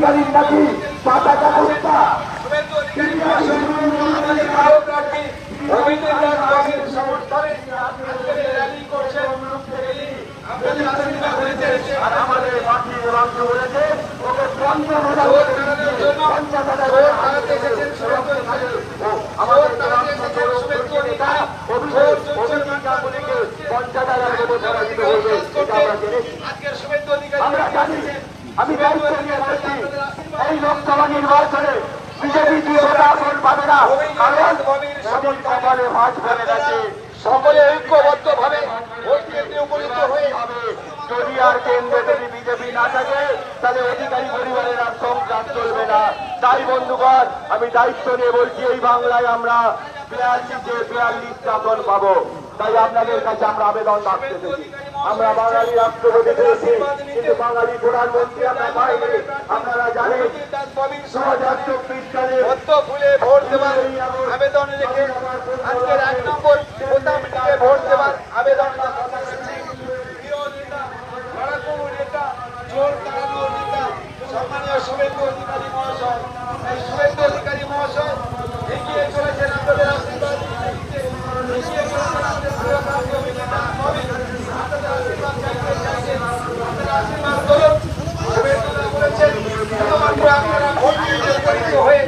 অধিকারীর নাকি পতাকা হত্যা আমাদের পার্টির অংশ বলেছে ওকে 50,000 আমরা জানি। আমি দায়িত্ব নিয়ে বলছি এই লোকসভা নির্বাচনে বিজেপি 200টা আসন পাবে না, কারণ সকালে ভাঁজ করে গেছে। সকলে ঐক্যবদ্ধ ভাবে ভোট কেন্দ্রে উপনীত হয়ে হবে। যদি আর কেন্দ্রে যদি বিজেপি না থাকে তাহলে অধিকারী পরিবারের আর সংগ্রাম চলবে না। তাই বন্ধুগণ, আমি দায়িত্ব নিয়ে বলছি এই বাংলায় আমরা 42টা আসন পাবো। তাই আপনাদের কাছে আমরা আবেদন রাখতেছি। আমরা বাঙালি রাষ্ট্রপতি পেয়েছি, কিন্তু বাঙালি প্রধানমন্ত্রী আমরা পাইনি। আপনারা জানেন 2024 সালে ফুলে ভোট দেওয়ার আবেদন রেখে আজকের 1 নম্বর প্রধানমন্ত্রীকে ভোট দেওয়ার আবেদন সম্মানীয় শুভেন্দু অধিকারী মহাশয়, এই শুভেন্দু অধিকারী মহাশয় এগিয়ে চলেছেন আপনাদের আশীর্বাদ, আশীর্বাদ করুন। শুভেন্দুরা বলেছেন শুধুমাত্র আপনারা ভোট দিতে উপনীত হয়ে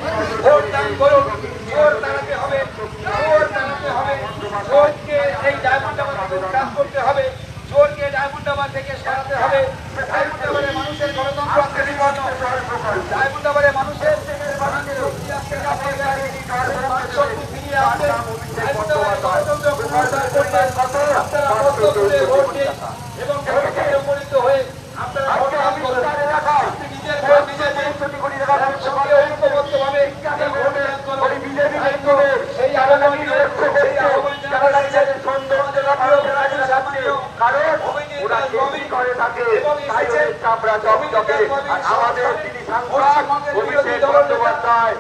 ভোট দান করুন। জোর দাঁড়াতে হবে, জোর দাঁড়াতে হবে, জোরকে এই ডায়মন্ডাবাদ থেকে কাজ করতে হবে, জোরকে ডায়মন্ডাবাদ থেকে সরাতে হবে। ডায়মন্ডাবাদের মানুষের গণতন্ত্র আজকে বিপন্ন, ডায়মন্ডাবাদের মানুষের শক্তি ফিরিয়ে আসছে। ডায়মন্ডাবাদের গণতন্ত্র পুনরুদ্ধার করতে আপনারা ভোট দিয়ে ভোট দিন এবং ভোটকে উপনীত হয়ে আপনারা ভোট দান করুন। আপনি নিজের ভোট নিজে দিন, সঙ্গে ঐক্যবদ্ধভাবে ভোট দান করুন। সেই আবেদন সেই আহ্বান জানাচ্ছেন আমাদের তিনি সাংসদ অভিষেক বন্দ্যোপাধ্যায়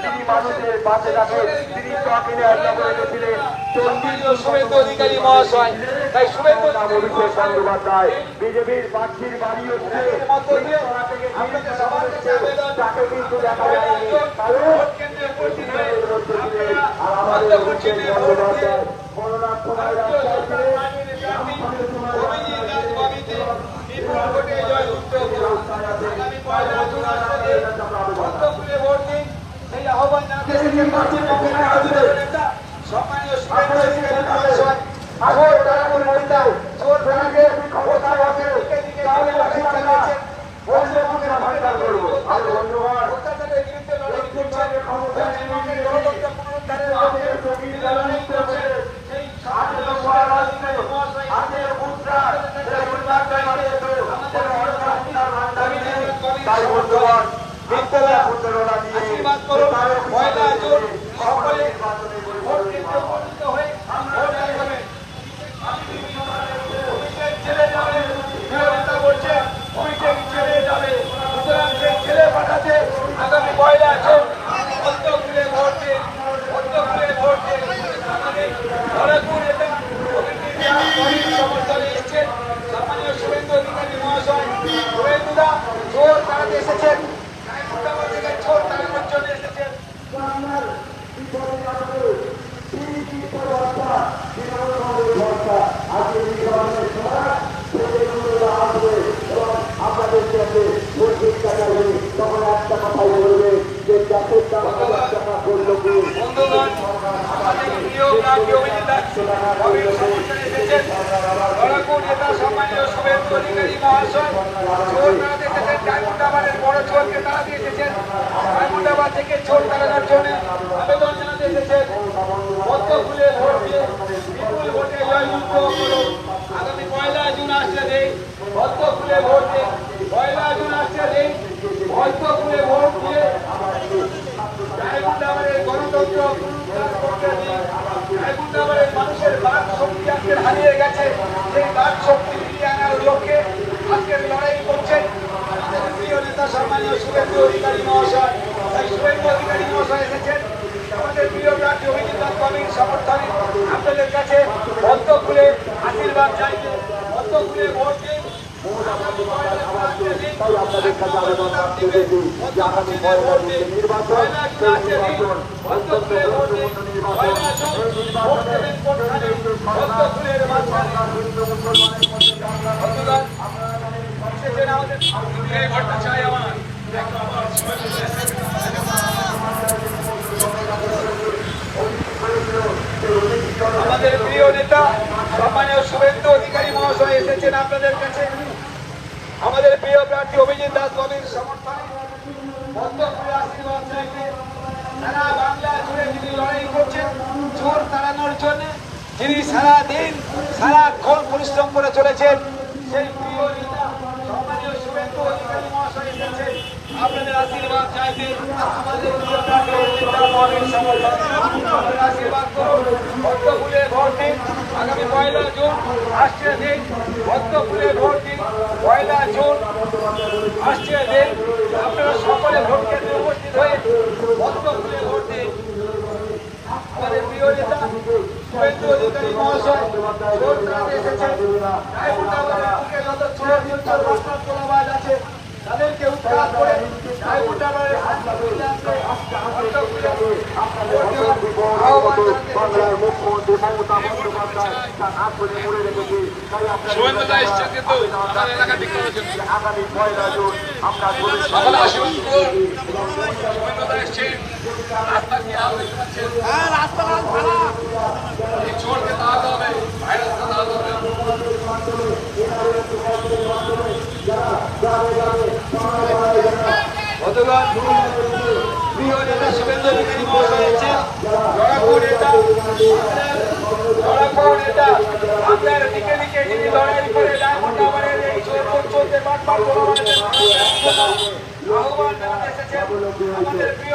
তিনি মানুষের পাশে থাকেন, তিনি করেছিলেন শুভেন্দু অধিকারী মহাশয়। তাই শুভেন্দু অভিষেক বন্দ্যোপাধ্যায় বিজেপির প্রার্থীর বাড়ি হচ্ছে তাকে কিন্তু দেখা যায়নি, কারণ আর আমাদের অভিষেক বন্দ্যোপাধ্যায় করোনার সময় সেই আহ্বান জানাতে সম্মানীয় আশীর্বাদ করুন। পয়লা জুন সকলে ভোট কেন্দ্রে উপনীত হয়ে ভোট দেবেন। অভিষেক ছেলে যাবে, নেতা বলছে অভিষেক ছেলে যাবে, সুতরাং সেই ছেলে পাঠাতে আগামী পয়লা জুন ভোট খুলে ভোট দিন, ভোট খুলে ভোট দিন। খড়গপুর নেতা সমর্থনে এসেছেন সম্মানীয় শুভেন্দু অধিকারী মহাশয়। শুভেন্দুদা জোর তাড়াতে এসেছেন, ছোট তাড়ানোর জন্য এসেছেন। সম্মানীয় শুভেন্দু অধিকারী মহাশয় চোর তাড়াতে এসেছেন, ডায়মন্ডাবাদের বড় চোরকে তাড়াতে এসেছেন, ডায়মন্ডাবাদ থেকে চোর তাড়ানোর জন্য আবেদন জানাতে এসেছেন। ভোট খুলে ভোট দিয়ে বিপুল ভোটে জয়যুক্ত করুন। আগামী পয়লা জুন আসছে দিন, ভোট খুলে ভোট দিন। পয়লা জুন আসছে দিন, ভোট খুলে ভোট দিয়ে ডায়মন্ডাবাদের গণতন্ত্র পুনরুদ্ধার করতে দিন। ডায়মন্ডাবাদের মানুষের বাক শক্তি আজকের হারিয়ে গেছে, সেই বাক শক্তি ফিরিয়ে আনার লক্ষ্যে আজকের লড়াই করছেন আমাদের প্রিয় নেতা সম্মানীয় শুভেন্দু অধিকারী মহাশয়। তাই শুভেন্দু অধিকারী মহাশয় এসেছেন আমাদের প্রিয় প্রার্থী অভিজিৎ কমিটির সমর্থনে আপনাদের কাছে ভক্ত খুলে আশীর্বাদ জানিয়ে আপনাদের কাছে আবেদন রাখতেছি যে আগামী 1 জুন নির্বাচন অত্যন্ত গুরুত্বপূর্ণ নির্বাচন। এই আমাদের প্রিয় নেতা সম্মানীয় শুভেন্দু অধিকারী মহাশয় এসেছেন আপনাদের কাছে। আমাদের প্রিয় প্রার্থী অভিজিৎ দাস বাবুর সমর্থনে ভক্তপুরে আশীর্বাদ চাইতে সারা বাংলা জুড়ে যিনি লড়াই করছেন চোর তাড়ানোর জন্য, যিনি সারাদিন সারাক্ষণ পরিশ্রম করে চলেছেন, সেই প্রিয় নেতা সম্মানীয় শুভেন্দু অধিকারী মহাশয় এসেছেন আপনাদের আশীর্বাদ চাইতে। আমাদের প্রিয় প্রার্থী অভিজিৎ দাস বাবুর সমর্থনে আপনাদের আশীর্বাদ করুন। ভক্তপুরে ভোট দিন। আগামী 1 জুন আসছে দিন। ভক্তপুরে ভোট দিন। 1 জুন আসছে দিন। আপনারা সকলে ভোট কেন্দ্রে উপস্থিত হয়ে ভক্তপুরে ভোট দিন। আমাদের প্রিয় নেতা শুভেন্দু অধিকারী মহাশয় ভোট দিতে এসেছেন। যত চোর তোলাবাজ আছে তাদেরকে উৎখাত করে বাংলার মুখ্যমন্ত্রী মমতা বন্দ্যোপাধ্যায় তার আসনে মুড়ে রেখেছে। তাই আপনারা আগামী 1 জুন আমরা প্রিয় নেতা শুভেন্দু অধিকারী মহাশয় আছেন। আপনার দিকে দিকে যিনি লড়াই করে ডায়মন্ড হারবারের এই চলতে আহ্বান জানাতে এসেছেন আমাদের প্রিয়